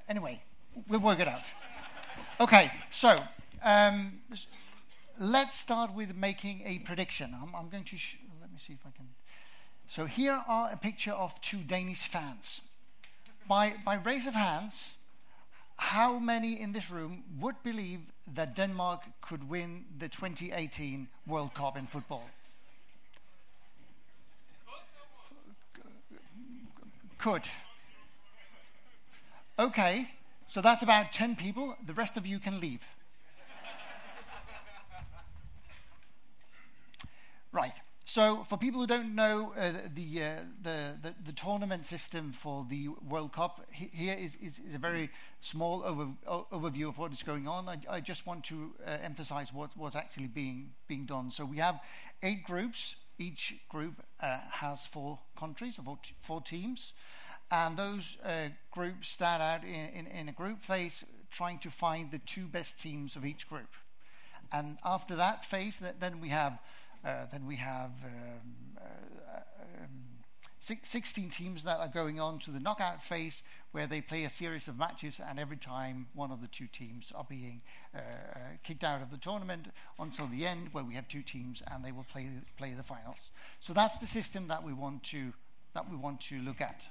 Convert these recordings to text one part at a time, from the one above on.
Anyway, we'll work it out. Okay, so let's start with making a prediction. I'm going to let me see if I can. So here are a picture of two Danish fans. By raise of hands, how many in this room would believe that Denmark could win the 2018 World Cup in football? Could. Okay, so that's about 10 people. The rest of you can leave. Right. So, for people who don't know the tournament system for the World Cup, here is a very small overview of what is going on. I just want to emphasize what's actually being done. So we have 8 groups. Each group has 4 countries, or 4 teams, and those groups start out in a group phase, trying to find the 2 best teams of each group. And after that phase, then we have 16 teams that are going on to the knockout phase, where they play a series of matches, and every time one of the 2 teams are being kicked out of the tournament until the end, where we have 2 teams and they will play the finals. So that's the system that we want to look at.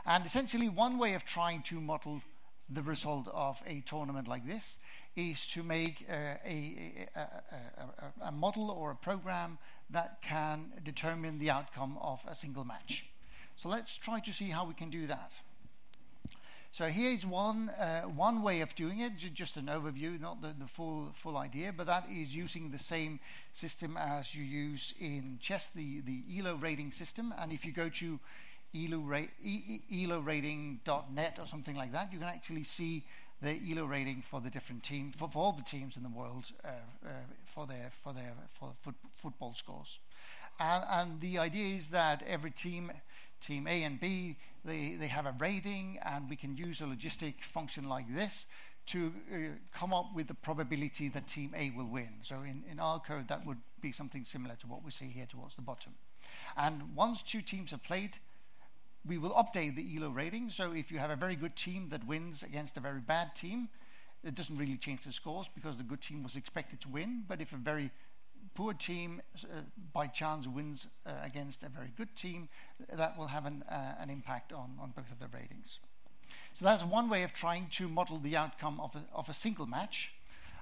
And essentially, one way of trying to model the result of a tournament like this is to make a model or a program that can determine the outcome of a single match. So let's try to see how we can do that. So here's one way of doing it, just an overview, not the full idea, but that is using the same system as you use in chess, the ELO rating system. And if you go to elorating.net or something like that, you can actually see the ELO rating for the different teams, for all the teams in the world, for football scores. And the idea is that every team A and B, they have a rating, and we can use a logistic function like this to come up with the probability that team A will win. So in our code, that would be something similar to what we see here towards the bottom. And once 2 teams have played, we will update the ELO rating. So if you have a very good team that wins against a very bad team, it doesn't really change the scores because the good team was expected to win. But if a very poor team by chance wins against a very good team, that will have an impact on both of the ratings. So that's one way of trying to model the outcome of a single match.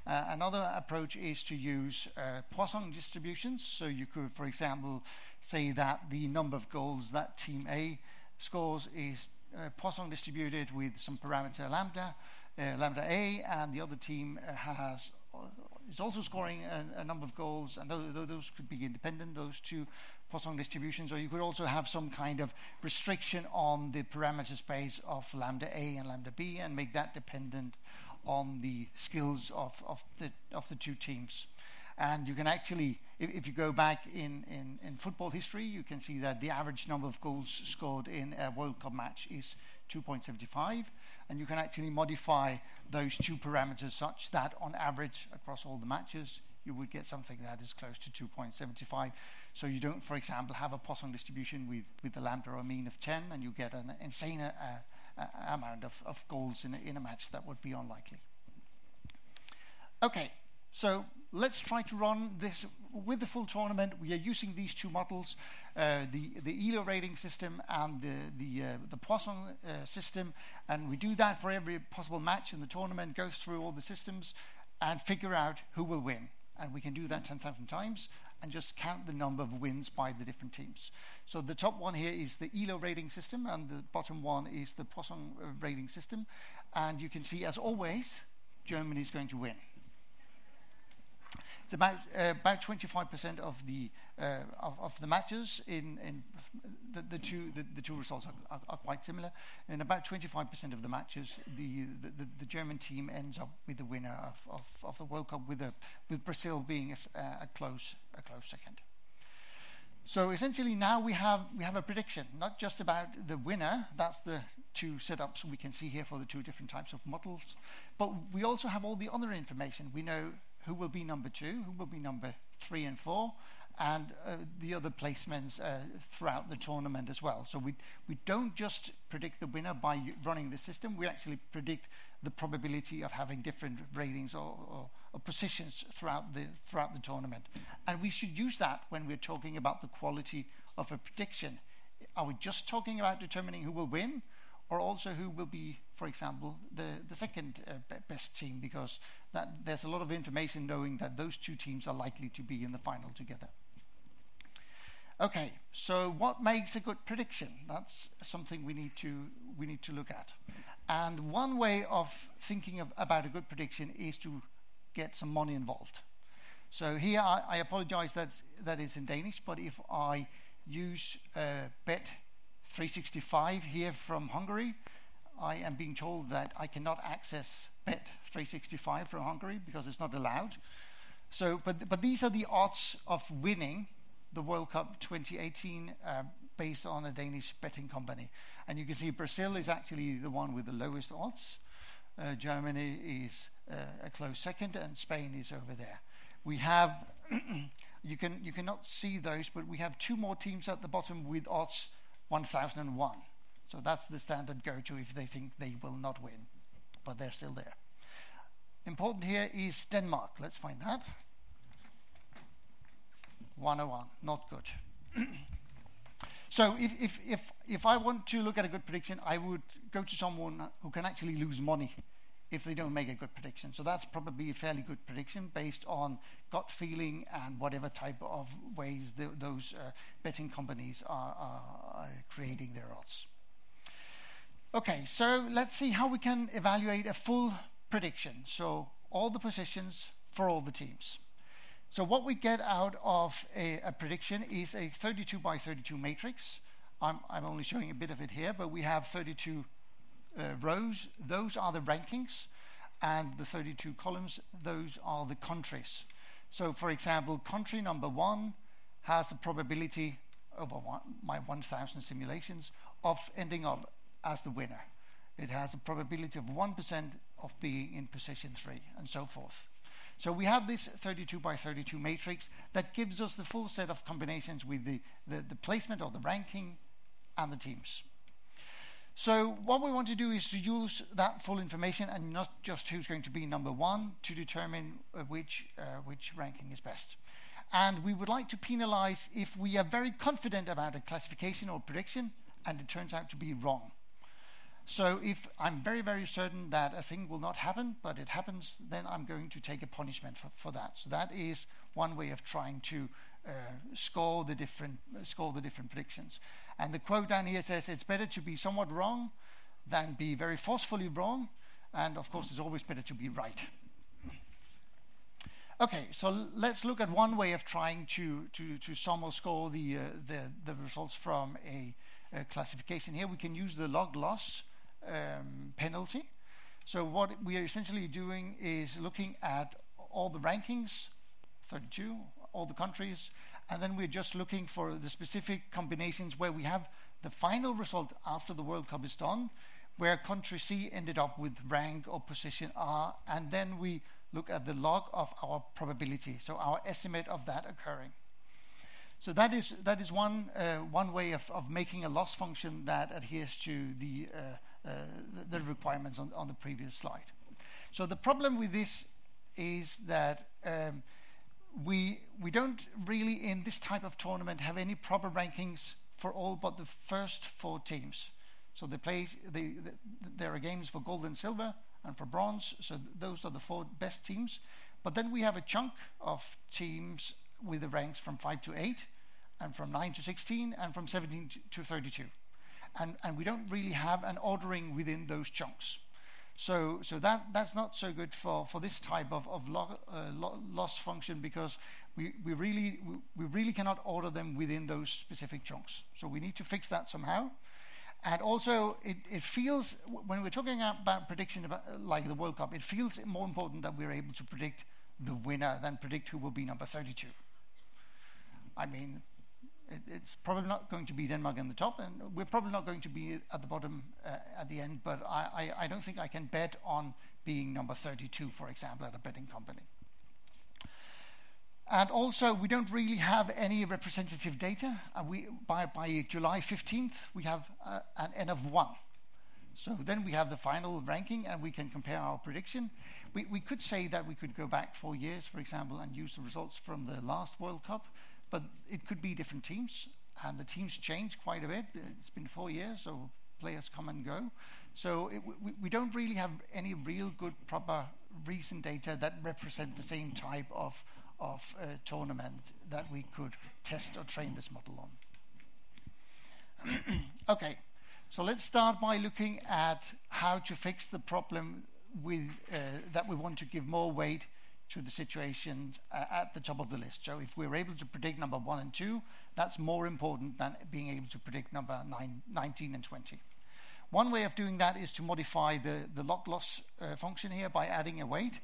Another approach is to use Poisson distributions. So you could, for example, say that the number of goals that team A scores is Poisson distributed with some parameter lambda A, and the other team is also scoring a number of goals, and those could be independent, those 2 Poisson distributions. Or you could also have some kind of restriction on the parameter space of lambda A and lambda B, and make that dependent on the skills of the 2 teams. And you can actually, if you go back in football history, you can see that the average number of goals scored in a World Cup match is 2.75. And you can actually modify those 2 parameters such that on average across all the matches, you would get something that is close to 2.75. So you don't, for example, have a Poisson distribution with the lambda or mean of 10, and you get an insane amount of goals in a match. That would be unlikely. Okay. So let's try to run this with the full tournament. We are using these 2 models, the ELO rating system and the Poisson system, and we do that for every possible match in the tournament, go through all the systems and figure out who will win. And we can do that 10,000 times and just count the number of wins by the different teams. So the top one here is the ELO rating system, and the bottom one is the Poisson rating system. And you can see, as always, Germany is going to win. It's about 25% of the matches in the two results are quite similar. In about 25% of the matches, the German team ends up with the winner of the World Cup, with Brazil being a close second. So essentially now we have a prediction, not just about the winner. That's the 2 setups we can see here for the 2 different types of models, but we also have all the other information. We know who will be number 2, who will be number 3 and 4, and the other placements throughout the tournament as well. So we don't just predict the winner by running the system, we actually predict the probability of having different ratings or positions throughout the tournament. And we should use that when we're talking about the quality of a prediction. Are we just talking about determining who will win, or also who will be, for example, the second best team, because there's a lot of information knowing that those two teams are likely to be in the final together. Okay, so what makes a good prediction? That's something we need to look at. And one way of thinking about a good prediction is to get some money involved. So here I apologize that is in Danish, but if I use Bet365 here from Hungary, I am being told that I cannot access Bet365 from Hungary because it's not allowed. So, but these are the odds of winning the World Cup 2018 based on a Danish betting company. And you can see Brazil is actually the one with the lowest odds. Germany is a close second, and Spain is over there. We have, you cannot see those, but we have two more teams at the bottom with odds 1001. So that's the standard go-to if they think they will not win, but they're still there. Important here is Denmark. Let's find that. 101, not good. So if I want to look at a good prediction, I would go to someone who can actually lose money if they don't make a good prediction. So that's probably a fairly good prediction based on gut feeling and whatever type of ways those betting companies are creating their odds. Okay, so let's see how we can evaluate a full prediction. So all the positions for all the teams. So what we get out of a prediction is a 32 by 32 matrix. I'm only showing a bit of it here, but we have 32 rows. Those are the rankings, and the 32 columns, those are the countries. So for example, country number 1 has a probability over my 1,000 simulations of ending up as the winner. It has a probability of 1% of being in position 3, and so forth. So we have this 32 by 32 matrix that gives us the full set of combinations with the placement or the ranking and the teams. So what we want to do is to use that full information and not just who's going to be number 1 to determine which ranking is best. And we would like to penalize if we are very confident about a classification or prediction and it turns out to be wrong. So if I'm very, very certain that a thing will not happen, but it happens, then I'm going to take a punishment for that. So that is one way of trying to score the different predictions. And the quote down here says, it's better to be somewhat wrong than be very forcefully wrong. And of course, it's always better to be right. Okay, so let's look at one way of trying to sum or score the results from a classification. Here we can use the log loss penalty. So what we are essentially doing is looking at all the rankings, 32, all the countries, and then we're just looking for the specific combinations where we have the final result after the World Cup is done, where country C ended up with rank or position R, and then we look at the log of our probability, so our estimate of that occurring. So that is one way of making a loss function that adheres to the requirements on the previous slide. So the problem with this is that we don't really in this type of tournament have any proper rankings for all but the first 4 teams. So there are games for gold and silver and for bronze. So those are the 4 best teams. But then we have a chunk of teams with the ranks from 5 to 8, and from 9 to 16, and from 17 to 32. And we don't really have an ordering within those chunks. So that's not so good for this type of loss function, because we really cannot order them within those specific chunks. So we need to fix that somehow. And also, it feels, when we're talking about prediction like the World Cup, it feels more important that we're able to predict the winner than predict who will be number 32. I mean, it's probably not going to be Denmark in the top, and we're probably not going to be at the bottom at the end, but I don't think I can bet on being number 32, for example, at a betting company. And also, we don't really have any representative data. By July 15th, we have an N of 1. So then we have the final ranking, and we can compare our prediction. We could say that we could go back 4 years, for example, and use the results from the last World Cup, but it could be different teams, and the teams change quite a bit. It's been 4 years, so players come and go. So we don't really have any real good, proper, recent data that represent the same type of tournament that we could test or train this model on. Okay, so let's start by looking at how to fix the problem with that we want to give more weight to the situation at the top of the list. So if we're able to predict number 1 and 2, that's more important than being able to predict number 19 and 20. One way of doing that is to modify the log-loss function here by adding a weight.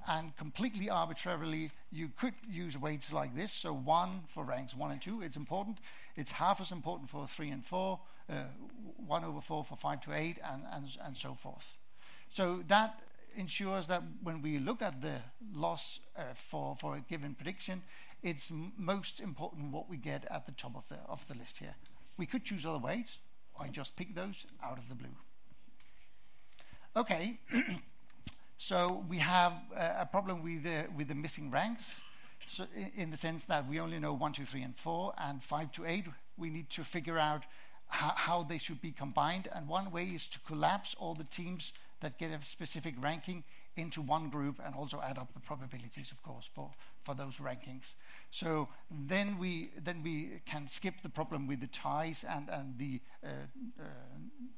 And completely arbitrarily, you could use weights like this. So 1 for ranks 1 and 2, it's important. It's half as important for 3 and 4, 1/4 for 5 to 8, and so forth. So that ensures that when we look at the loss for a given prediction, it's most important what we get at the top of the list here. We could choose other weights. I just pick those out of the blue. Okay. So we have a problem with the missing ranks, so in the sense that we only know 1, 2, 3, and 4, and 5 to 8. We need to figure out how they should be combined, and one way is to collapse all the teams that get a specific ranking into one group, and also add up the probabilities, of course, for those rankings. So then we can skip the problem with the ties and the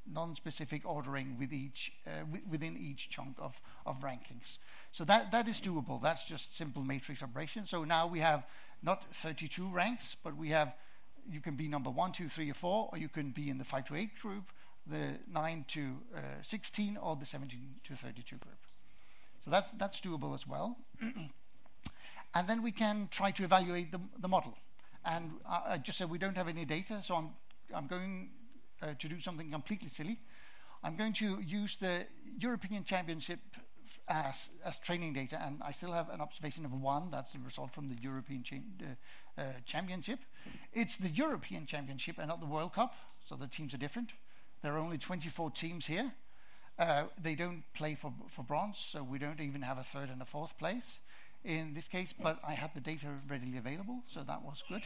non-specific ordering within each chunk of rankings. So that is doable. That's just simple matrix operation. So now we have not 32 ranks, but you can be number 1, 2, 3, or 4, or you can be in the 5 to 8 group, the 9 to 16, or the 17 to 32 group. So that's doable as well. And then we can try to evaluate the model. And I just said we don't have any data, so I'm going to do something completely silly. I'm going to use the European Championship as training data, and I still have an observation of 1. That's the result from the European Championship. It's the European Championship and not the World Cup, so the teams are different. There are only 24 teams here. They don't play for bronze, so we don't even have a 3rd and a 4th place in this case, but I had the data readily available, so that was good.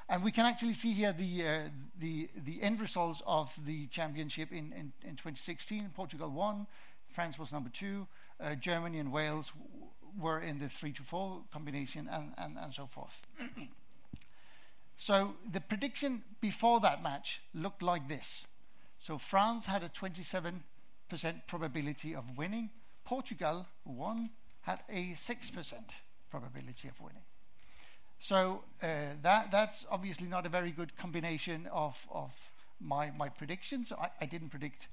And we can actually see here the end results of the championship in 2016. Portugal won, France was number 2, Germany and Wales were in the 3 to 4 combination, and so forth. So the prediction before that match looked like this. So France had a 27% probability of winning. Portugal, who won, had a 6% probability of winning. So that's obviously not a very good combination of my predictions. I didn't predict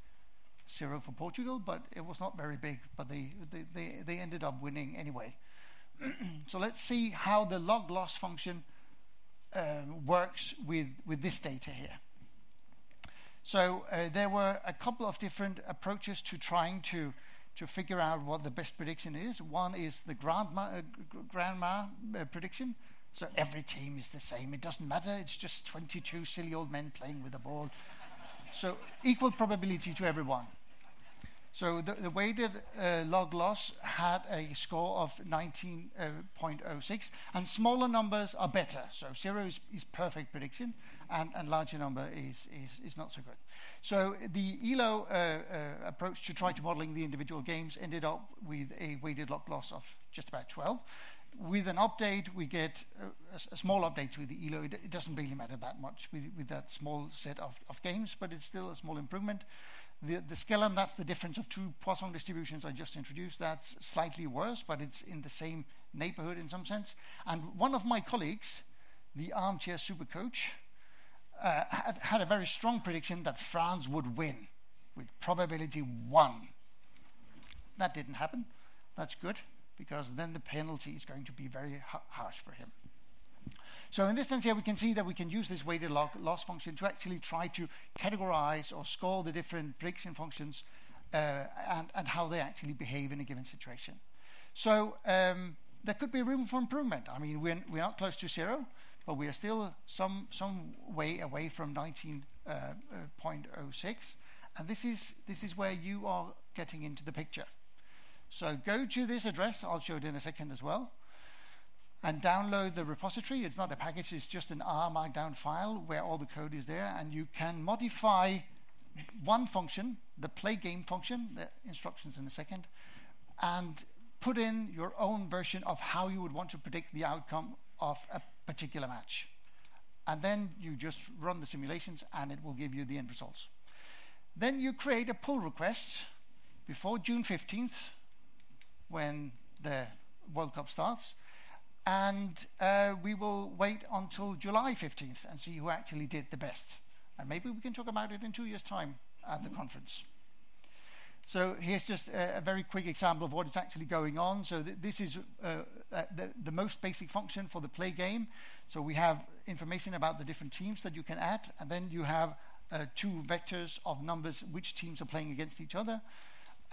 0 for Portugal, but it was not very big. But they ended up winning anyway. So let's see how the log-loss function works with this data here. So there were a couple of different approaches to trying to figure out what the best prediction is. One is the grandma prediction. So every team is the same. It doesn't matter. It's just 22 silly old men playing with a ball. So equal probability to everyone. So the weighted log loss had a score of 19.06, and smaller numbers are better. So 0 is perfect prediction, and larger number is not so good. So the ELO approach to try to modeling the individual games ended up with a weighted log loss of just about 12. With an update, we get a small update to the ELO. It doesn't really matter that much with that small set of games, but it's still a small improvement. The Skellum, that's the difference of 2 Poisson distributions I just introduced. That's slightly worse, but it's in the same neighborhood in some sense. And one of my colleagues, the armchair super coach, had a very strong prediction that France would win with probability 1. That didn't happen. That's good, because then the penalty is going to be very harsh for him. So in this sense here, we can see that we can use this weighted loss function to actually try to categorize or score the different prediction functions and how they actually behave in a given situation. So there could be room for improvement. I mean, we're not close to zero, but we are still some way away from 19.06, and this is where you are getting into the picture. So go to this address, I'll show it in a second as well, and download the repository. It's not a package, it's just an R markdown file where all the code is there, and you can modify one function, the play game function, the instructions in a second, and put in your own version of how you would want to predict the outcome of a particular match. And then you just run the simulations and it will give you the end results. Then you create a pull request before June 15th when the World Cup starts, and we will wait until July 15th and see who actually did the best. And maybe we can talk about it in 2 years' time at the conference. So here's just a very quick example of what is actually going on. So this is the most basic function for the play game. So we have information about the different teams that you can add, and then you have 2 vectors of numbers, which teams are playing against each other.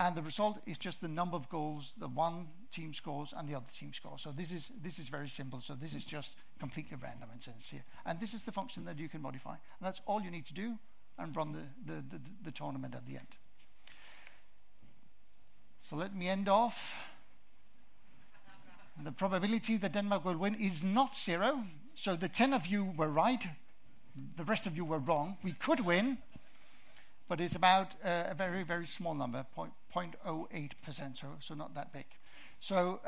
And the result is just the number of goals the one team scores and the other team scores. So this is very simple. So this is just completely random in sense here. And this is the function that you can modify. And that's all you need to do, and run the tournament at the end. So let me end off. The probability that Denmark will win is not 0. So the 10 of you were right. The rest of you were wrong. We could win, but it's about a very, very small number, 0.08%, so not that big. So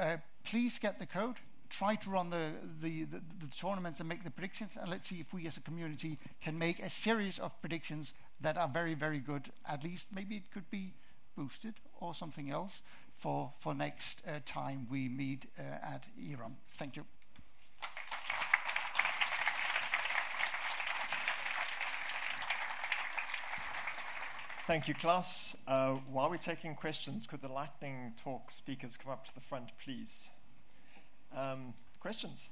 please get the code. Try to run the tournaments and make the predictions, and let's see if we as a community can make a series of predictions that are very, very good. At least maybe it could be boosted or something else for next time we meet at eRum. Thank you. Thank you, Claus. While we're taking questions, could the lightning talk speakers come up to the front, please? Questions?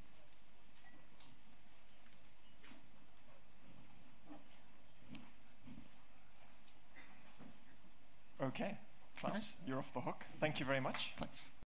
Okay, Claus, you're off the hook. Thank you very much. Thanks.